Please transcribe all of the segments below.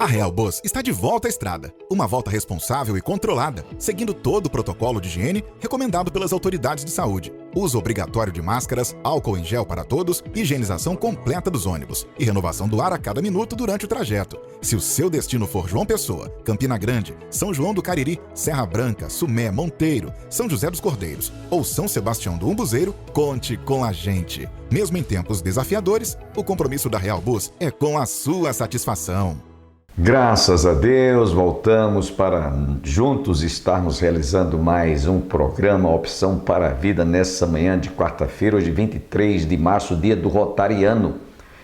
Real Bus está de volta à estrada. Uma volta responsável e controlada, seguindo todo o protocolo de higiene recomendado pelas autoridades de saúde. Uso obrigatório de máscaras, álcool em gel para todos, higienização completa dos ônibus e renovação do ar a cada minuto durante o trajeto. Se o seu destino for João Pessoa, Campina Grande, São João do Cariri, Serra Branca, Sumé, Monteiro, São José dos Cordeiros ou São Sebastião do Umbuzeiro, conte com a gente. Mesmo em tempos desafiadores, o compromisso da Real Bus é com a sua satisfação. Graças a Deus, voltamos para juntos estarmos realizando mais um programa Opção para a Vida nessa manhã de quarta-feira, hoje 23 de março, dia do Rotariano.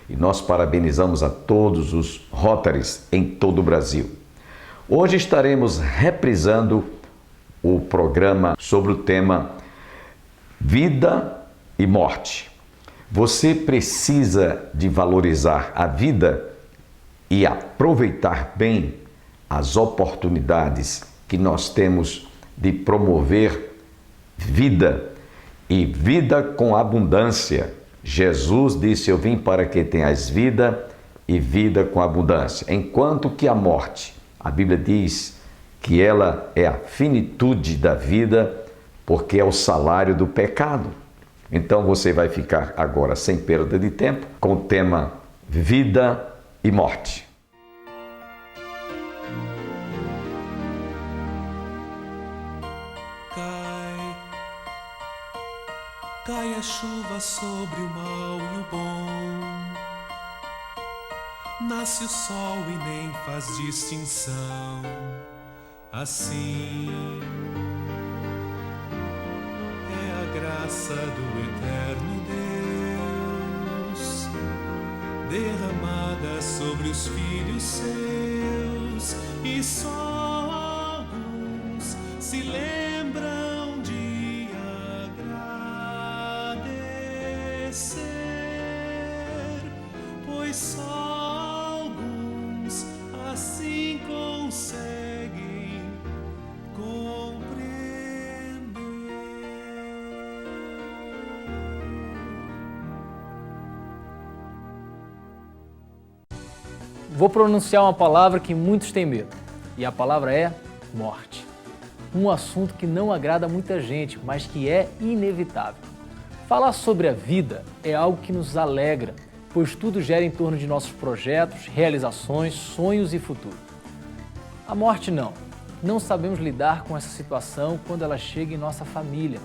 E nós parabenizamos a todos os Rotaries em todo o Brasil. Hoje estaremos reprisando o programa sobre o tema Vida e Morte. Você precisa de valorizar a vida e aproveitar bem as oportunidades que nós temos de promover vida e vida com abundância. Jesus disse: eu vim para que tenhais vida e vida com abundância. Enquanto que a morte, a Bíblia diz que ela é a finitude da vida, porque é o salário do pecado. Então você vai ficar agora, sem perda de tempo, com o tema vida e morte. Cai a chuva sobre o mal e o bom, nasce o sol e nem faz distinção. Assim é a graça do eterno Deus, derramada sobre os filhos seus, e só alguns se lembram de agradecer, pois só alguns assim conseguem compreender. Vou pronunciar uma palavra que muitos têm medo, e a palavra é morte. Um assunto que não agrada muita gente, mas que é inevitável. Falar sobre a vida é algo que nos alegra, pois tudo gira em torno de nossos projetos, realizações, sonhos e futuro. A morte não. Não sabemos lidar com essa situação quando ela chega em nossa família.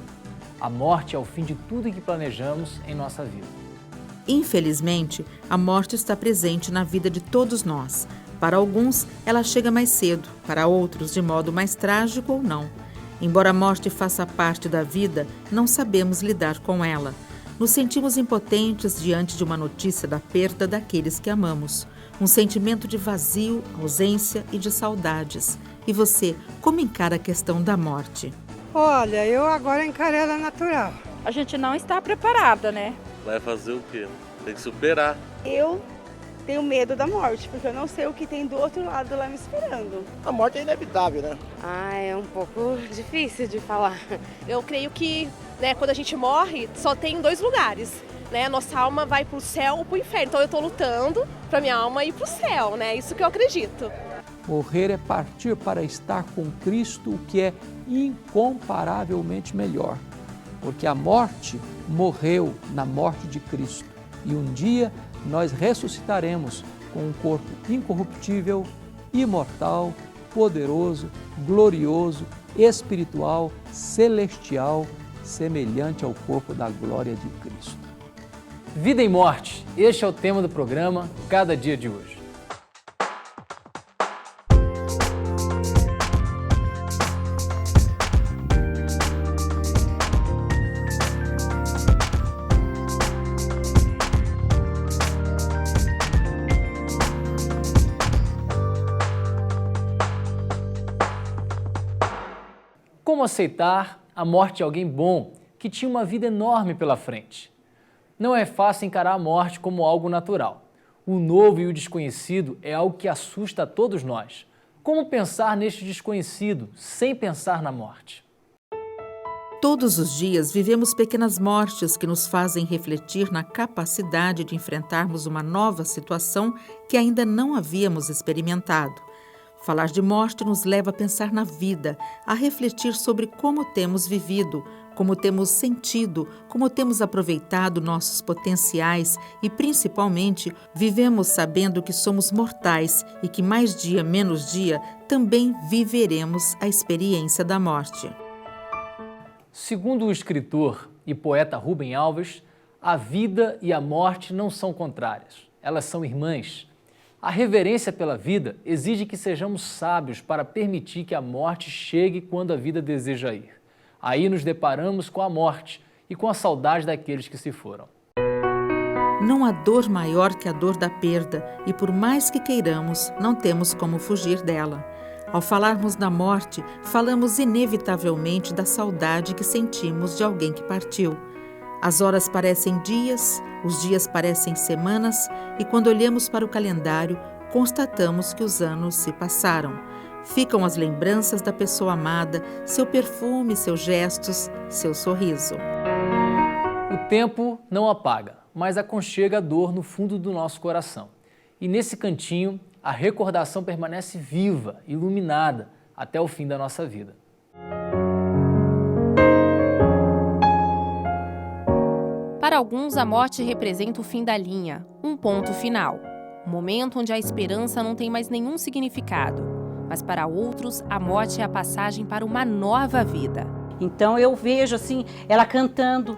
A morte é o fim de tudo que planejamos em nossa vida. Infelizmente, a morte está presente na vida de todos nós. Para alguns, ela chega mais cedo, para outros, de modo mais trágico ou não. Embora a morte faça parte da vida, não sabemos lidar com ela. Nos sentimos impotentes diante de uma notícia da perda daqueles que amamos. Um sentimento de vazio, ausência e de saudades. E você, como encara a questão da morte? Olha, eu agora encaro ela natural. A gente não está preparada, né? Vai fazer o quê? Tem que superar. Eu tenho medo da morte, porque eu não sei o que tem do outro lado lá me esperando. A morte é inevitável, né? É um pouco difícil de falar. Eu creio que, quando a gente morre, só tem dois lugares. Nossa alma vai para o céu ou para o inferno. Então eu estou lutando para minha alma ir para o céu, Isso que eu acredito. Morrer é partir para estar com Cristo, o que é incomparavelmente melhor. Porque a morte morreu na morte de Cristo. E um dia nós ressuscitaremos com um corpo incorruptível, imortal, poderoso, glorioso, espiritual, celestial, semelhante ao corpo da glória de Cristo. Vida e morte, este é o tema do programa Cada Dia de Hoje. Como aceitar a morte de alguém bom que tinha uma vida enorme pela frente? Não é fácil encarar a morte como algo natural. O novo e o desconhecido é algo que assusta a todos nós. Como pensar neste desconhecido sem pensar na morte? Todos os dias vivemos pequenas mortes que nos fazem refletir na capacidade de enfrentarmos uma nova situação que ainda não havíamos experimentado. Falar de morte nos leva a pensar na vida, a refletir sobre como temos vivido, como temos sentido, como temos aproveitado nossos potenciais e, principalmente, vivemos sabendo que somos mortais e que mais dia menos dia também viveremos a experiência da morte. Segundo o escritor e poeta Rubem Alves, a vida e a morte não são contrárias, elas são irmãs. A reverência pela vida exige que sejamos sábios para permitir que a morte chegue quando a vida deseja ir. Aí nos deparamos com a morte e com a saudade daqueles que se foram. Não há dor maior que a dor da perda e, por mais que queiramos, não temos como fugir dela. Ao falarmos da morte, falamos inevitavelmente da saudade que sentimos de alguém que partiu. As horas parecem dias, os dias parecem semanas e quando olhamos para o calendário, constatamos que os anos se passaram. Ficam as lembranças da pessoa amada, seu perfume, seus gestos, seu sorriso. O tempo não apaga, mas aconchega a dor no fundo do nosso coração. E nesse cantinho, a recordação permanece viva, iluminada, até o fim da nossa vida. Para alguns, a morte representa o fim da linha, um ponto final. Um momento onde a esperança não tem mais nenhum significado. Mas para outros, a morte é a passagem para uma nova vida. Então eu vejo assim, ela cantando.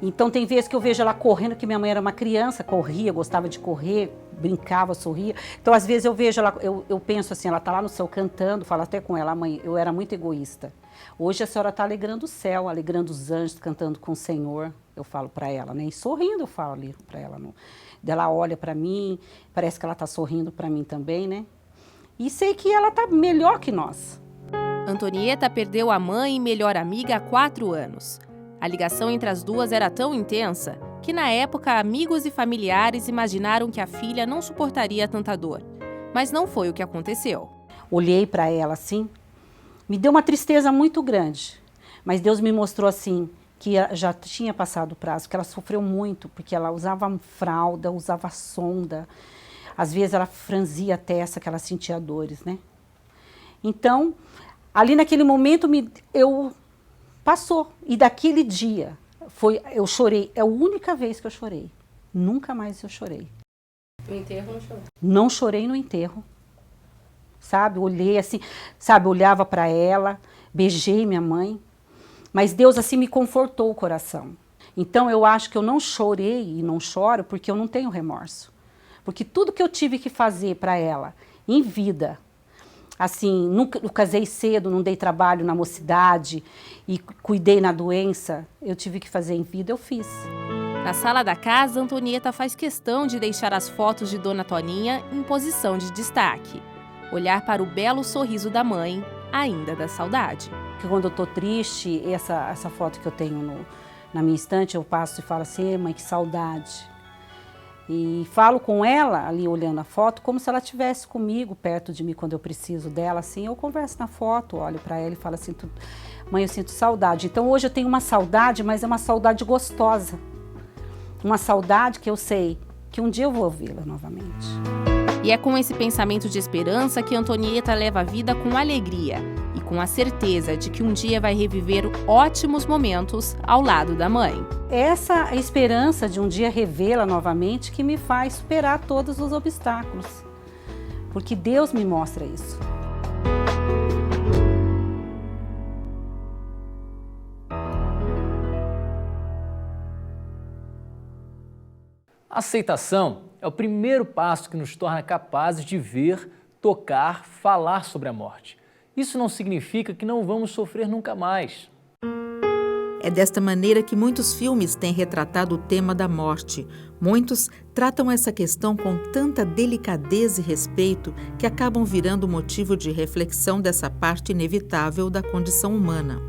Então tem vezes que eu vejo ela correndo, que minha mãe era uma criança, corria, gostava de correr, brincava, sorria. Então às vezes eu vejo ela, eu penso assim, ela está lá no céu cantando, falo até com ela, mãe, eu era muito egoísta. Hoje a senhora está alegrando o céu, alegrando os anjos, cantando com o Senhor, eu falo para ela, né? E sorrindo eu falo ali para ela. Ela olha para mim, parece que ela está sorrindo para mim também, né? E sei que ela está melhor que nós. Antonieta perdeu a mãe e melhor amiga há 4 anos. A ligação entre as duas era tão intensa que, na época, amigos e familiares imaginaram que a filha não suportaria tanta dor. Mas não foi o que aconteceu. Olhei para ela assim, me deu uma tristeza muito grande. Mas Deus me mostrou assim, que já tinha passado o prazo, que ela sofreu muito, porque ela usava fralda, usava sonda. Às vezes ela franzia a testa, que ela sentia dores, né? Então, ali naquele momento, passou. E daquele dia, eu chorei. É a única vez que eu chorei. Nunca mais eu chorei. No enterro não chorou? Não chorei no enterro. Sabe, olhei assim, sabe, olhava para ela, beijei minha mãe. Mas Deus assim me confortou o coração. Então eu acho que eu não chorei e não choro porque eu não tenho remorso. Porque tudo que eu tive que fazer para ela, em vida, assim, nunca casei cedo, não dei trabalho na mocidade e cuidei na doença, eu tive que fazer em vida, eu fiz. Na sala da casa, Antonieta faz questão de deixar as fotos de Dona Toninha em posição de destaque. Olhar para o belo sorriso da mãe, ainda dá saudade. Porque quando eu tô triste, essa foto que eu tenho na minha estante, eu passo e falo assim, mãe, que saudade. E falo com ela, ali olhando a foto, como se ela estivesse comigo, perto de mim, quando eu preciso dela, assim. Eu converso na foto, olho para ela e falo assim, mãe, eu sinto saudade. Então hoje eu tenho uma saudade, mas é uma saudade gostosa. Uma saudade que eu sei que um dia eu vou ouvi-la novamente. E é com esse pensamento de esperança que Antonieta leva a vida com alegria e com a certeza de que um dia vai reviver ótimos momentos ao lado da mãe. Essa esperança de um dia revê-la novamente que me faz superar todos os obstáculos, porque Deus me mostra isso. A aceitação é o primeiro passo que nos torna capazes de ver, tocar, falar sobre a morte. Isso não significa que não vamos sofrer nunca mais. É desta maneira que muitos filmes têm retratado o tema da morte. Muitos tratam essa questão com tanta delicadeza e respeito que acabam virando motivo de reflexão dessa parte inevitável da condição humana.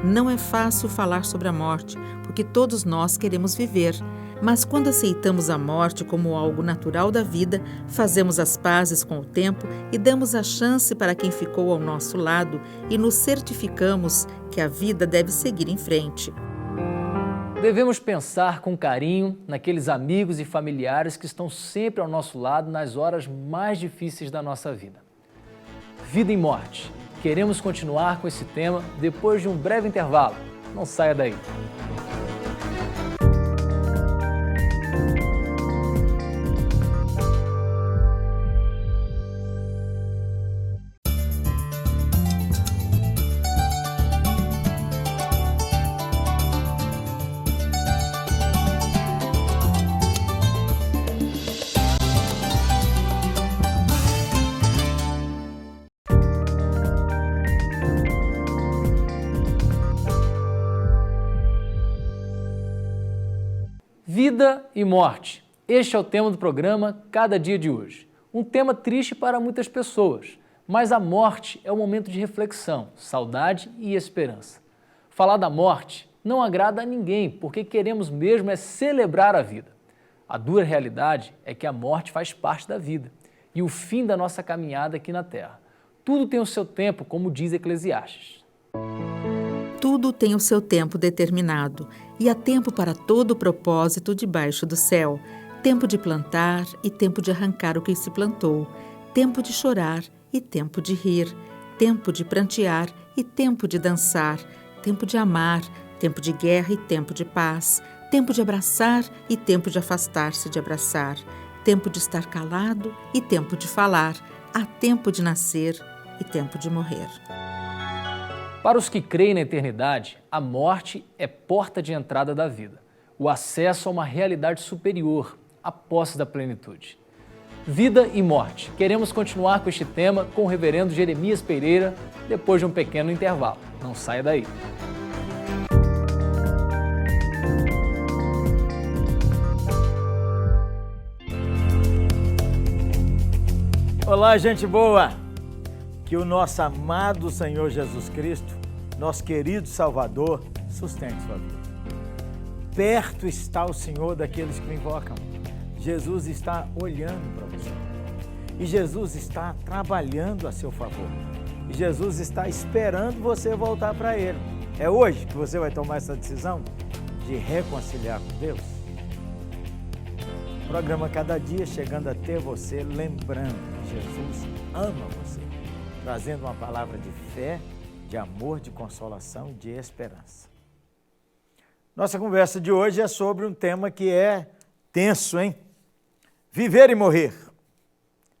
Não é fácil falar sobre a morte, porque todos nós queremos viver, Mas quando aceitamos a morte como algo natural da vida, fazemos as pazes com o tempo e damos a chance para quem ficou ao nosso lado e nos certificamos que a vida deve seguir em frente. Devemos pensar com carinho naqueles amigos e familiares que estão sempre ao nosso lado nas horas mais difíceis da nossa vida. Vida e morte. Queremos continuar com esse tema depois de um breve intervalo. Não saia daí. Vida e morte. Este é o tema do programa Cada Dia de hoje. Um tema triste para muitas pessoas, mas a morte é um momento de reflexão, saudade e esperança. Falar da morte não agrada a ninguém, porque queremos mesmo é celebrar a vida. A dura realidade é que a morte faz parte da vida e o fim da nossa caminhada aqui na Terra. Tudo tem o seu tempo, como diz Eclesiastes. Tudo tem o seu tempo determinado, e há tempo para todo o propósito debaixo do céu. Tempo de plantar e tempo de arrancar o que se plantou. Tempo de chorar e tempo de rir. Tempo de prantear e tempo de dançar. Tempo de amar, tempo de guerra e tempo de paz. Tempo de abraçar e tempo de afastar-se de abraçar. Tempo de estar calado e tempo de falar. Há tempo de nascer e tempo de morrer. Para os que creem na eternidade, a morte é porta de entrada da vida, o acesso a uma realidade superior, a posse da plenitude. Vida e morte. Queremos continuar com este tema com o reverendo Jeremias Pereira depois de um pequeno intervalo. Não saia daí. Olá, gente boa! Que o nosso amado Senhor Jesus Cristo, nosso querido Salvador, sustente sua vida. Perto está o Senhor daqueles que o invocam. Jesus está olhando para você. E Jesus está trabalhando a seu favor. E Jesus está esperando você voltar para Ele. É hoje que você vai tomar essa decisão de reconciliar com Deus. O programa Cada Dia chegando até você, lembrando que Jesus ama você, trazendo uma palavra de fé, de amor, de consolação e de esperança. Nossa conversa de hoje é sobre um tema que é tenso, hein? Viver e morrer.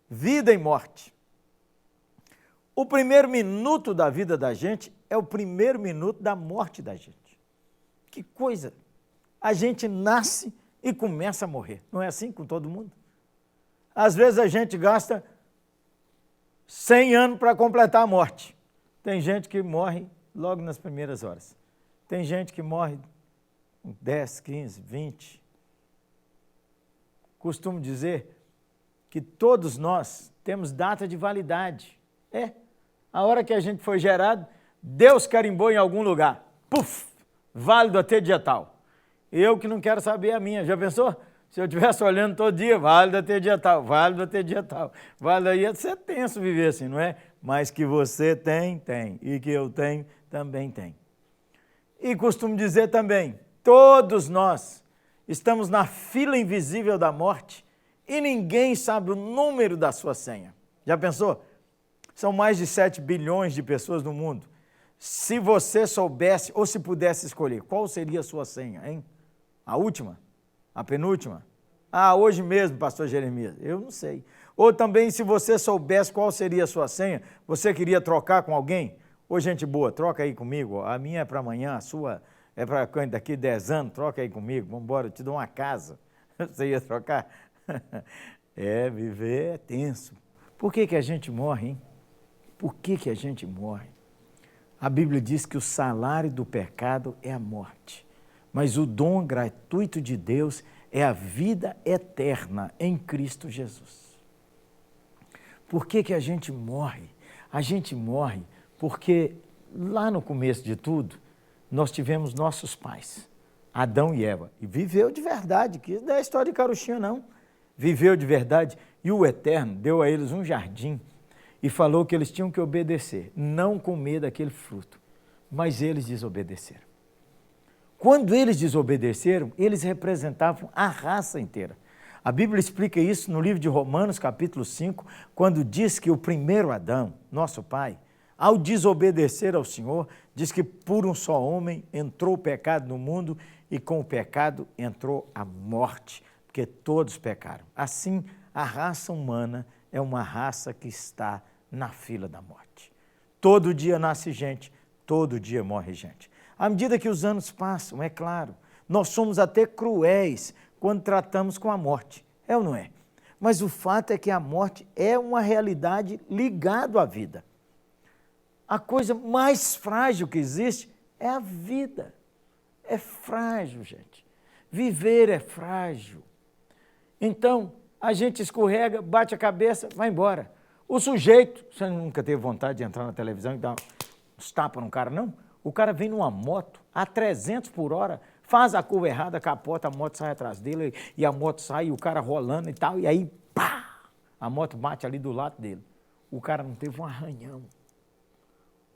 Vida e morte. O primeiro minuto da vida da gente é o primeiro minuto da morte da gente. Que coisa! A gente nasce e começa a morrer. Não é assim com todo mundo? Às vezes a gente gasta 100 anos para completar a morte. Tem gente que morre logo nas primeiras horas. Tem gente que morre 10, 15, 20. Costumo dizer que todos nós temos data de validade. A hora que a gente foi gerado, Deus carimbou em algum lugar. Puf! Válido até dia tal. Eu que não quero saber a minha. Já pensou? Se eu estivesse olhando todo dia, válido até dia tal, válido até dia tal. Válido aí, ia ser tenso viver assim, não é? Mas que você tem, tem. E que eu tenho, também tem. E costumo dizer também, todos nós estamos na fila invisível da morte e ninguém sabe o número da sua senha. Já pensou? São mais de 7 bilhões de pessoas no mundo. Se você soubesse ou se pudesse escolher, qual seria a sua senha, hein? A última? A penúltima? Hoje mesmo, pastor Jeremias, eu não sei. Ou também, se você soubesse qual seria a sua senha, você queria trocar com alguém? Ô, gente boa, troca aí comigo, a minha é para amanhã, a sua é para daqui 10 anos, troca aí comigo, vamos embora, eu te dou uma casa. Você ia trocar? Viver é tenso. Por que a gente morre, hein? Por que a gente morre? A Bíblia diz que o salário do pecado é a morte, mas o dom gratuito de Deus é a vida eterna em Cristo Jesus. Por que a gente morre? A gente morre porque lá no começo de tudo, nós tivemos nossos pais, Adão e Eva. E viveu de verdade, que não é história de carochinha não. Viveu de verdade e o Eterno deu a eles um jardim e falou que eles tinham que obedecer, não comer daquele fruto. Mas eles desobedeceram. Quando eles desobedeceram, eles representavam a raça inteira. A Bíblia explica isso no livro de Romanos, capítulo 5, quando diz que o primeiro Adão, nosso pai, ao desobedecer ao Senhor, diz que por um só homem entrou o pecado no mundo e com o pecado entrou a morte, porque todos pecaram. Assim, a raça humana é uma raça que está na fila da morte. Todo dia nasce gente, todo dia morre gente. À medida que os anos passam, é claro, nós somos até cruéis quando tratamos com a morte, é ou não é? Mas o fato é que a morte é uma realidade ligada à vida. A coisa mais frágil que existe é a vida. É frágil, gente. Viver é frágil. Então, a gente escorrega, bate a cabeça, vai embora. O sujeito, você nunca teve vontade de entrar na televisão e dar uns tapas no cara, não? O cara vem numa moto a 300 por hora, faz a curva errada, capota, a moto sai atrás dele e a moto sai e o cara rolando e tal, e aí, pá, a moto bate ali do lado dele. O cara não teve um arranhão.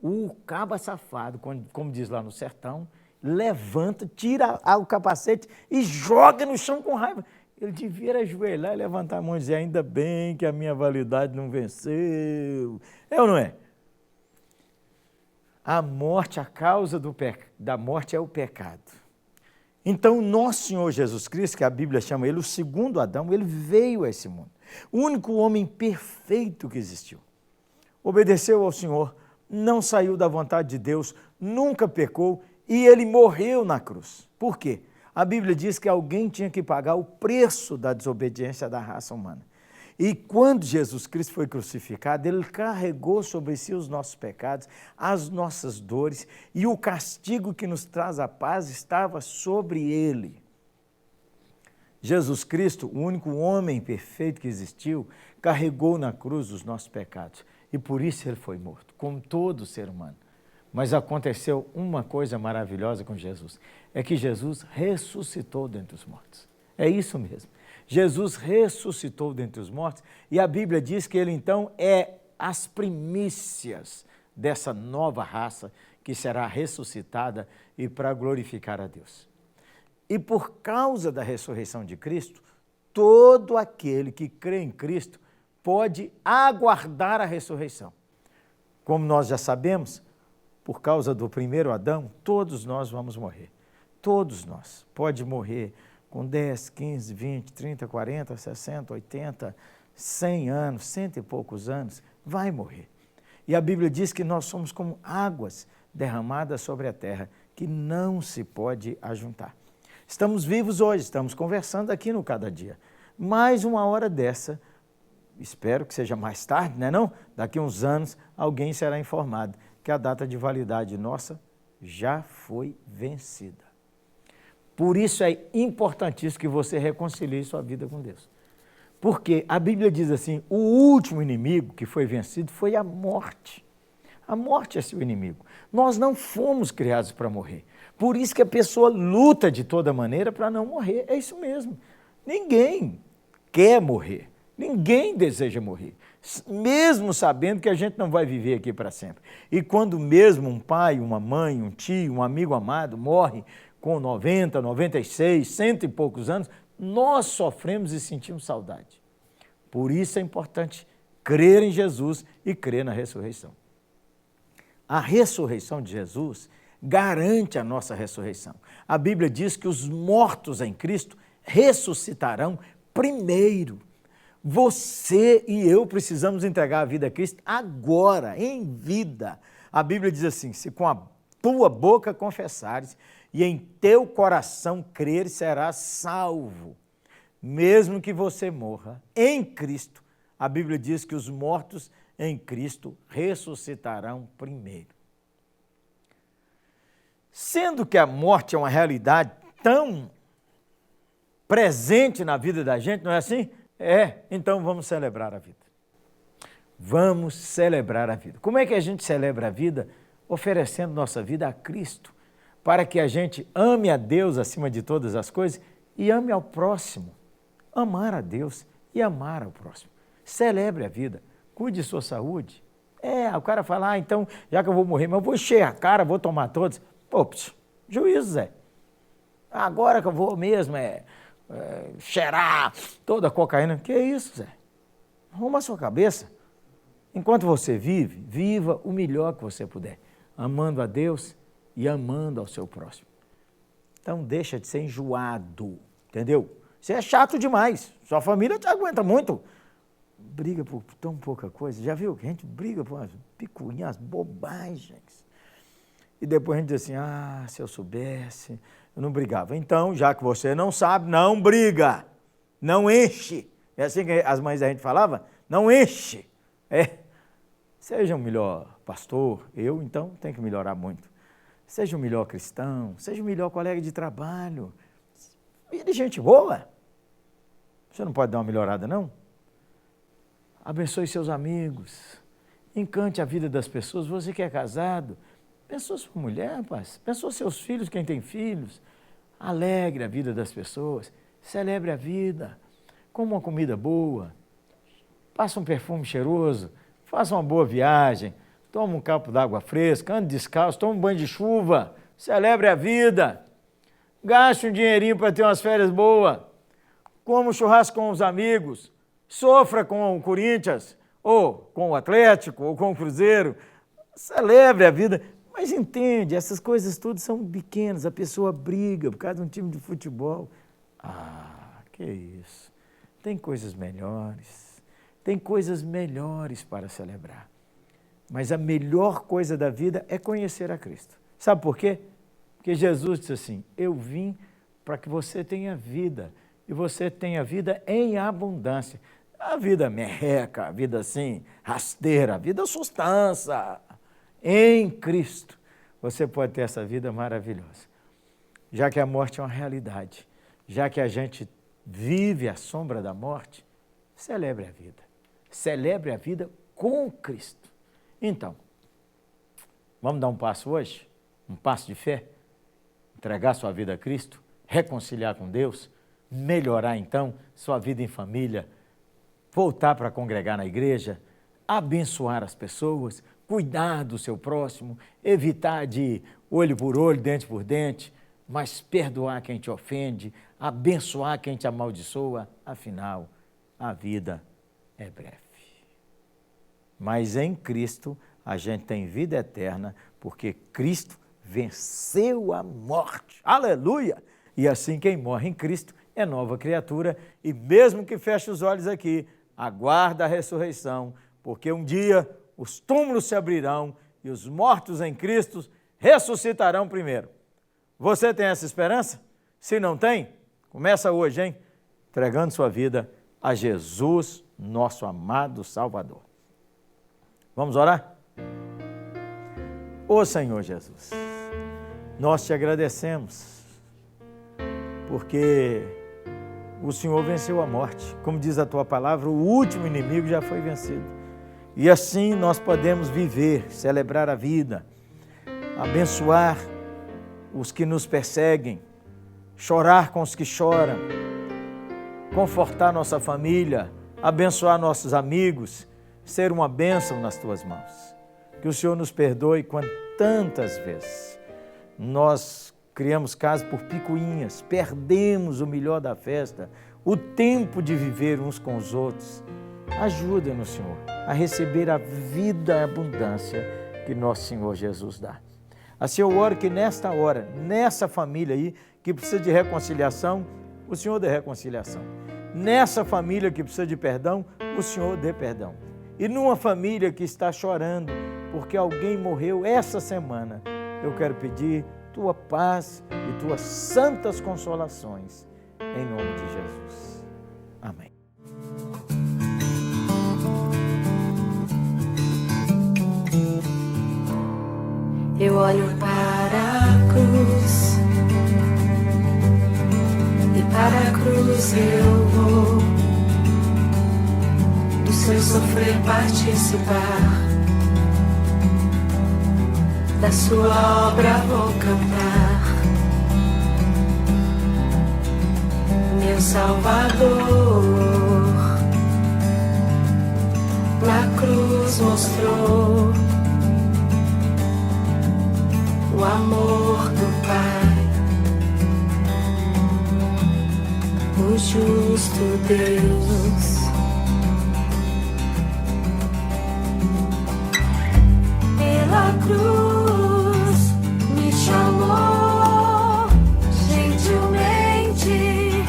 O caba safado, como diz lá no sertão, levanta, tira o capacete e joga no chão com raiva. Ele devia ajoelhar e levantar a mão e dizer, ainda bem que a minha validade não venceu. É ou não é? A morte, a causa da morte é o pecado. Então, nosso Senhor Jesus Cristo, que a Bíblia chama ele o segundo Adão, ele veio a esse mundo. O único homem perfeito que existiu. Obedeceu ao Senhor, não saiu da vontade de Deus, nunca pecou e ele morreu na cruz. Por quê? A Bíblia diz que alguém tinha que pagar o preço da desobediência da raça humana. E quando Jesus Cristo foi crucificado, ele carregou sobre si os nossos pecados, as nossas dores, e o castigo que nos traz a paz estava sobre ele. Jesus Cristo, o único homem perfeito que existiu, carregou na cruz os nossos pecados. E por isso ele foi morto, como todo ser humano. Mas aconteceu uma coisa maravilhosa com Jesus, é que Jesus ressuscitou dentre os mortos. É isso mesmo. Jesus ressuscitou dentre os mortos e a Bíblia diz que ele então é as primícias dessa nova raça que será ressuscitada e para glorificar a Deus. E por causa da ressurreição de Cristo, todo aquele que crê em Cristo pode aguardar a ressurreição. Como nós já sabemos, por causa do primeiro Adão, todos nós vamos morrer. Todos nós. Pode morrer com 10, 15, 20, 30, 40, 60, 80, 100 anos, 100 e poucos anos, vai morrer. E a Bíblia diz que nós somos como águas derramadas sobre a terra, que não se pode ajuntar. Estamos vivos hoje, estamos conversando aqui no Cada Dia. Mais uma hora dessa, espero que seja mais tarde, né não? Daqui a uns anos, alguém será informado que a data de validade nossa já foi vencida. Por isso é importantíssimo que você reconcilie sua vida com Deus. Porque a Bíblia diz assim, o último inimigo que foi vencido foi a morte. A morte é seu inimigo. Nós não fomos criados para morrer. Por isso que a pessoa luta de toda maneira para não morrer. É isso mesmo. Ninguém quer morrer. Ninguém deseja morrer. Mesmo sabendo que a gente não vai viver aqui para sempre. E quando mesmo um pai, uma mãe, um tio, um amigo amado morre com 90, 96, 100 e poucos anos, nós sofremos e sentimos saudade. Por isso é importante crer em Jesus e crer na ressurreição. A ressurreição de Jesus garante a nossa ressurreição. A Bíblia diz que os mortos em Cristo ressuscitarão primeiro. Você e eu precisamos entregar a vida a Cristo agora, em vida. A Bíblia diz assim, se com a tua boca confessares e em teu coração creres, serás salvo. Mesmo que você morra em Cristo, a Bíblia diz que os mortos em Cristo ressuscitarão primeiro. Sendo que a morte é uma realidade tão presente na vida da gente, não é assim? Então vamos celebrar a vida. Vamos celebrar a vida. Como é que a gente celebra a vida? Oferecendo nossa vida a Cristo. para que a gente ame a Deus acima de todas as coisas e ame ao próximo. Amar a Deus e amar ao próximo. Celebre a vida, cuide de sua saúde. O cara fala, então, já que eu vou morrer, mas eu vou encher a cara, vou tomar todos. Pô, juízo, Zé. Agora que eu vou mesmo cheirar toda a cocaína. Que isso, Zé? Arruma a sua cabeça. Enquanto você vive, viva o melhor que você puder, amando a Deus e amando ao seu próximo. Então deixa de ser enjoado, entendeu? Você é chato demais, sua família te aguenta muito. Briga por tão pouca coisa, já viu que a gente briga por umas picuinhas, bobagens. E depois a gente diz assim, se eu soubesse, eu não brigava. Então, já que você não sabe, não briga, não enche. É assim que as mães da gente falavam, não enche. Seja um melhor pastor, eu então tenho que melhorar muito. Seja um melhor cristão, seja um melhor colega de trabalho. E de gente boa. Você não pode dar uma melhorada, não? Abençoe seus amigos. Encante a vida das pessoas. Você que é casado, abençoe sua mulher, rapaz. Abençoe seus filhos, quem tem filhos. Alegre a vida das pessoas. Celebre a vida. Coma uma comida boa. Passe um perfume cheiroso. Faça uma boa viagem. Tome um copo d'água fresca. Ande descalço. Tome um banho de chuva. Celebre a vida. Gaste um dinheirinho para ter umas férias boas. Coma um churrasco com os amigos. Sofra com o Corinthians, ou com o Atlético, ou com o Cruzeiro. Celebre a vida. Mas entende, essas coisas tudo são pequenas. A pessoa briga por causa de um time de futebol. Que isso. Tem coisas melhores. Tem coisas melhores para celebrar. Mas a melhor coisa da vida é conhecer a Cristo. Sabe por quê? Porque Jesus disse assim, eu vim para que você tenha vida, e você tenha vida em abundância. A vida merreca, a vida assim, rasteira, a vida sustância. Em Cristo, você pode ter essa vida maravilhosa. Já que a morte é uma realidade, já que a gente vive à sombra da morte, celebre a vida. Celebre a vida com Cristo. Então, vamos dar um passo hoje? Um passo de fé? Entregar sua vida a Cristo? Reconciliar com Deus? Melhorar, então, sua vida em família? Voltar para congregar na igreja? Abençoar as pessoas? Cuidar do seu próximo? Evitar de olho por olho, dente por dente? Mas perdoar quem te ofende? Abençoar quem te amaldiçoa? Afinal, a vida é breve. Mas em Cristo a gente tem vida eterna, porque Cristo venceu a morte. Aleluia! E assim quem morre em Cristo é nova criatura, e mesmo que feche os olhos aqui, aguarda a ressurreição, porque um dia os túmulos se abrirão e os mortos em Cristo ressuscitarão primeiro. Você tem essa esperança? Se não tem, começa hoje, hein? Entregando sua vida a Jesus, nosso amado Salvador. Vamos orar? Ô Senhor Jesus, nós te agradecemos, porque o Senhor venceu a morte. Como diz a tua palavra, o último inimigo já foi vencido. E assim nós podemos viver, celebrar a vida, abençoar os que nos perseguem, chorar com os que choram, confortar nossa família, abençoar nossos amigos, ser uma bênção nas tuas mãos. Que o Senhor nos perdoe quando tantas vezes nós criamos casa por picuinhas, perdemos o melhor da festa, o tempo de viver uns com os outros. Ajuda-nos, Senhor, a receber a vida, a abundância que nosso Senhor Jesus dá. Assim eu oro que nesta hora, nessa família aí, que precisa de reconciliação, o Senhor dê reconciliação. Nessa família que precisa de perdão, o Senhor dê perdão. E numa família que está chorando porque alguém morreu essa semana, eu quero pedir tua paz e tuas santas consolações, em nome de Jesus. Amém. Eu olho para a cruz, e para a cruz eu vou, do seu sofrer participar, da sua obra vou cantar. Meu Salvador na cruz mostrou o amor do Pai, o justo Deus. Pela cruz me chamou, gentilmente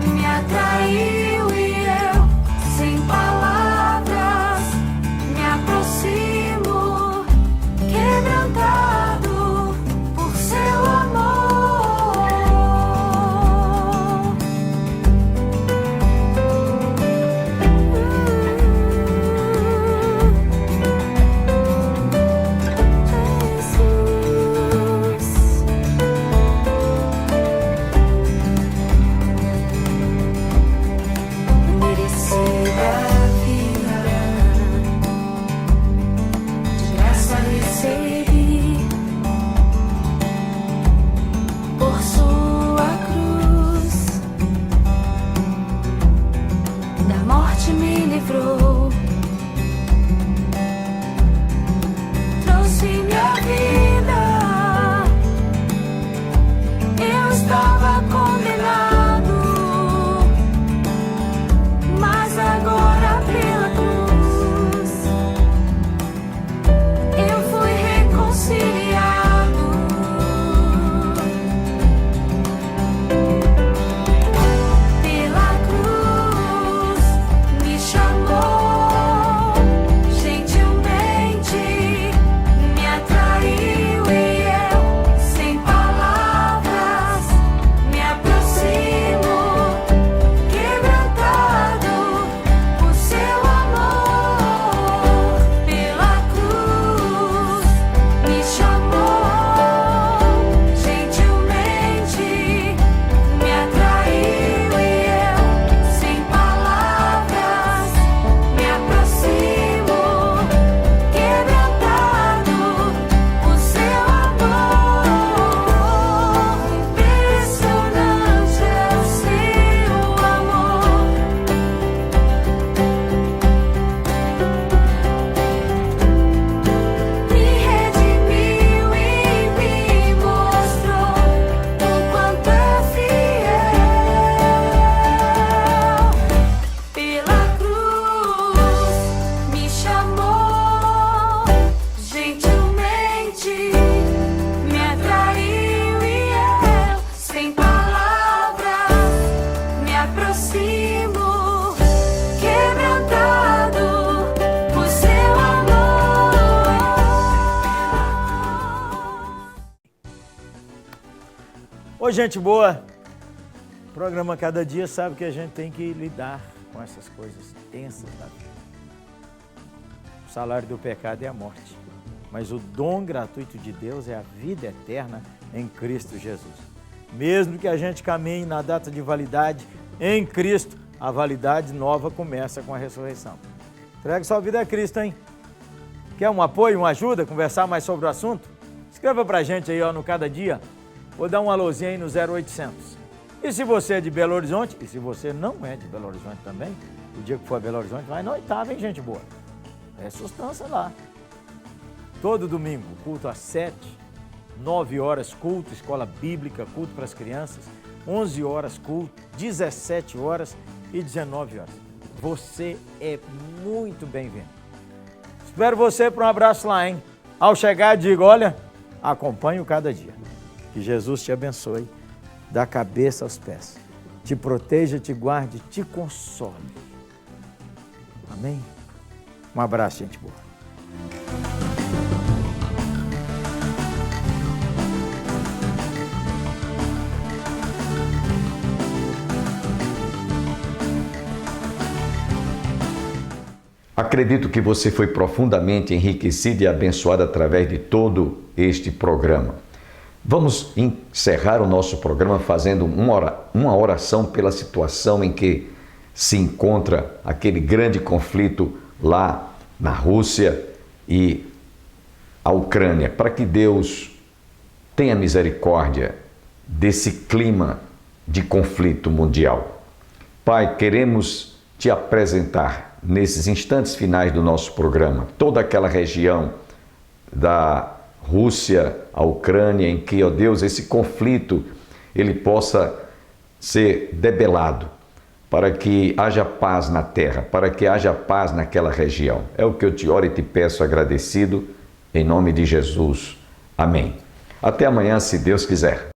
me atraiu e eu, sem palavras, me aproximo, quebrantado por seu amor. Oi, gente boa! O programa Cada Dia sabe que a gente tem que lidar com essas coisas tensas da vida. O salário do pecado é a morte, mas o dom gratuito de Deus é a vida eterna em Cristo Jesus. Mesmo que a gente caminhe na data de validade em Cristo, a validade nova começa com a ressurreição. Entregue sua vida a Cristo, hein? Quer um apoio, uma ajuda, conversar mais sobre o assunto? Escreva pra gente aí, ó, no Cada Dia. Vou dar um alôzinho aí no 0800. E se você é de Belo Horizonte, e se você não é de Belo Horizonte também, o dia que for a Belo Horizonte, vai na oitava, hein, gente boa? É sustância lá. Todo domingo, culto às 7, 9 horas, culto, escola bíblica, culto para as crianças, 11 horas, culto, 17 horas e 19 horas. Você é muito bem-vindo. Espero você para um abraço lá, hein? Ao chegar, digo, olha, acompanhe o Cada Dia. Que Jesus te abençoe, da cabeça aos pés. Te proteja, te guarde, te console. Amém? Um abraço, gente boa. Acredito que você foi profundamente enriquecido e abençoado através de todo este programa. Vamos encerrar o nosso programa fazendo uma oração pela situação em que se encontra aquele grande conflito lá na Rússia e a Ucrânia, para que Deus tenha misericórdia desse clima de conflito mundial. Pai, queremos te apresentar nesses instantes finais do nosso programa toda aquela região da Rússia, a Ucrânia, em que, ó Deus, esse conflito ele possa ser debelado, para que haja paz na terra, para que haja paz naquela região. É o que eu te oro e te peço agradecido, em nome de Jesus. Amém. Até amanhã, se Deus quiser.